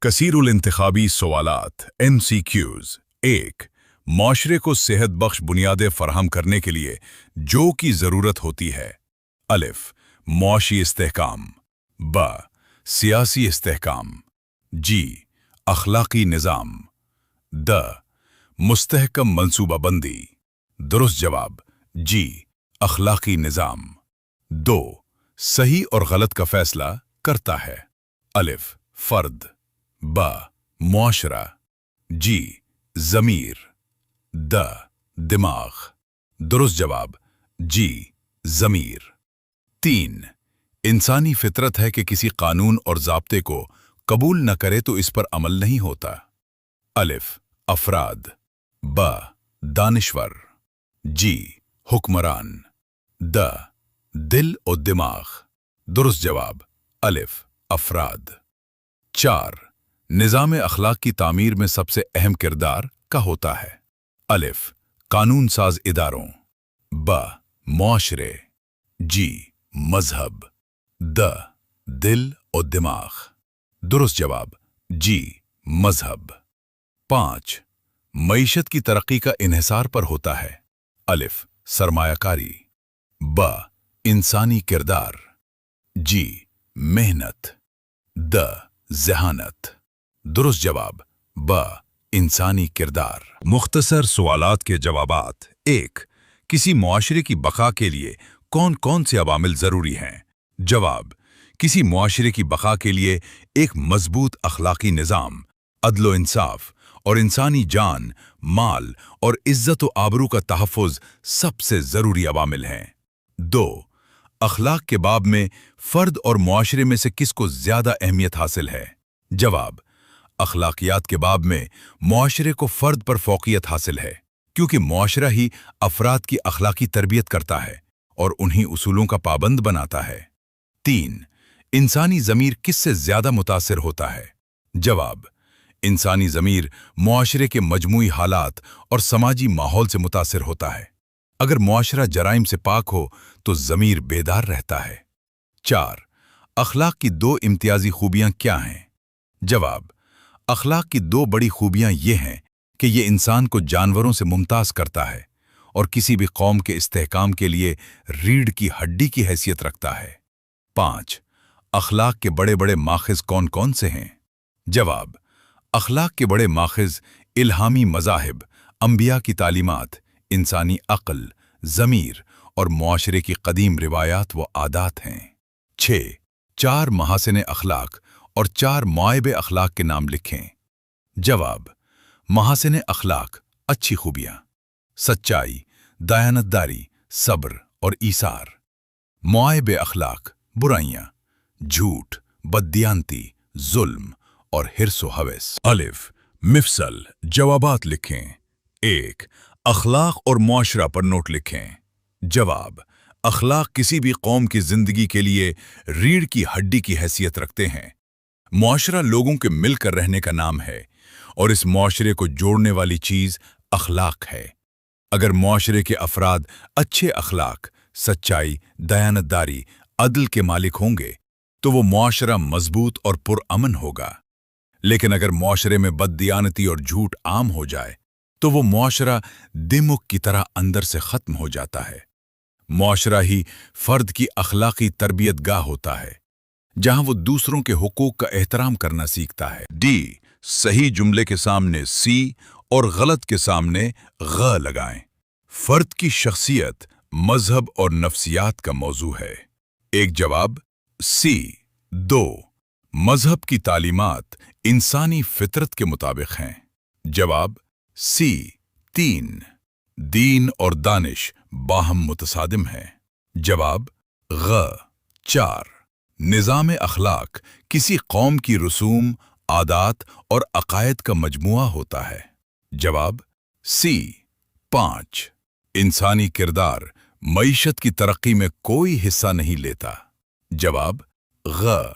कसीरुल इंतखाबी सवालात MCQs। एक, माशरे को सेहत बख्श बुनियादें फराहम करने के लिए जो की ज़रूरत होती है। अलिफ, मुआशी इस्तेहकाम। ब, सियासी इस्तेहकाम। जी, अखलाकी निज़ाम। द, मुस्तहकम मनसूबाबंदी। दुरुस्त जवाब जी, अखलाकी निज़ाम। दो, सही और गलत का फैसला करता है। अलिफ, फर्द। ब, मुआशरा। जी, ज़मीर। द, दिमाग। दुरुस्त जवाब जी, ज़मीर। तीन, इंसानी फितरत है कि किसी कानून और ज़ाब्ते को कबूल न करे तो इस पर अमल नहीं होता। अलिफ, अफराद। ब, दानिश्वर। जी, हुक्मरान। द, दिल और दिमाग। दुरुस्त जवाब अलिफ, अफराद। चार, निज़ाम अखलाक की तामीर में सबसे अहम किरदार का होता है। अलिफ, कानून साज इदारों। ब, मुआशरे। जी, मजहब। द, दिल और दिमाग। दुरुस्त जवाब जी, मजहब। पाँच, मईशत की तरक्की का इन्हिसार पर होता है। अलिफ, सरमायाकारी। ब, इंसानी किरदार। जी, मेहनत। द, ज़हानत। दुरुस्त जवाब ब, इंसानी किरदार। मुख्तसर सवालात के जवाबात। एक, किसी मुआशरे की बका के लिए कौन कौन से अवामिल ज़रूरी हैं? जवाब, किसी मुआशरे की बका के लिए एक मजबूत अखलाकी निज़ाम, अदलो इंसाफ और इंसानी जान, माल और इज्जत व आबरू का तहफ़्फ़ुज़ सबसे ज़रूरी अवामिल हैं। दो, अखलाक के बाब में फ़र्द और मुआशरे में से किसको ज़्यादा अहमियत हासिल है? जवाब, अखलाकियात के बाब में मुआशरे को फ़र्द पर फ़ौक़ियत हासिल है, क्योंकि मुआशरा ही अफ़राद की अखलाकी तरबियत करता है और उन्हीं उसूलों का पाबंद बनाता है। तीन, इंसानी ज़मीर किससे ज़्यादा मुतासिर होता है? जवाब, इंसानी ज़मीर मुआशरे के मजमूई हालात और समाजी माहौल से मुतासिर होता है। अगर मुआशरा जराइम से पाक हो तो ज़मीर बेदार रहता है। चार, अखलाक की दो इम्तियाजी खूबियां क्या हैं? जवाब, अखलाक की दो बड़ी खूबियां ये हैं कि ये इंसान को जानवरों से मुमताज़ करता है और किसी भी कौम के इस्तेहकाम के लिए रीढ़ की हड्डी की हैसियत रखता है। पाँच, अखलाक के बड़े बड़े माखिज़ कौन कौन से हैं? जवाब, अखलाक के बड़े माखिज़ इल्हामी मज़ाहिब, अंबिया की तालीमात, इंसानी अक्ल, ज़मीर और मुआशरे की कदीम रिवायात व आदात हैं। 6, चार महासिने अखलाक और चार मुआइबे अखलाक के नाम लिखें। जवाब, महासिने अखलाक अच्छी खूबियाँ, सच्चाई, दयानतदारी, सब्र और ईसार। मुआइबे अखलाक बुराइयाँ, झूठ, बददियानती, जुल्म और हिर्स व हवस। अलिफ, मिफसल जवाबात लिखें। एक, अखलाक और मुआशरा पर नोट लिखें। जवाब, अखलाक किसी भी कौम की जिंदगी के लिए रीढ़ की हड्डी की हैसियत रखते हैं। मुआशरा लोगों के मिलकर रहने का नाम है और इस मुआशरे को जोड़ने वाली चीज अखलाक है। अगर मुआशरे के अफराद अच्छे अखलाक, सच्चाई, दयानतदारी, अदल के मालिक होंगे तो वो मुआशरा मजबूत और पुरअमन होगा। लेकिन अगर मुआशरे में बददियानती और झूठ आम हो जाए तो वो मुआशरा दिमुक की तरह अंदर से खत्म हो जाता है। मुआशरा ही फर्द की अखलाकी तरबियत गाह होता है, जहां वो दूसरों के हुकूक का एहतराम करना सीखता है। डी, सही जुमले के सामने सी और गलत के सामने ग लगाएं। फर्द की शख्सियत, मजहब और नफ्सियात का मौजू है। एक जवाब सी। दो, मजहब की तालीमात इंसानी फितरत के मुताबिक हैं। जवाब सी। तीन, दीन और दानिश बाहम मुतसादिम हैं। जवाब ग। चार, निज़ाम अखलाक किसी कौम की रसूम, आदात और अकायद का मजमुआ होता है। जवाब सी। पाँच, इंसानी किरदार मईशत की तरक्की में कोई हिस्सा नहीं लेता। जवाब ग।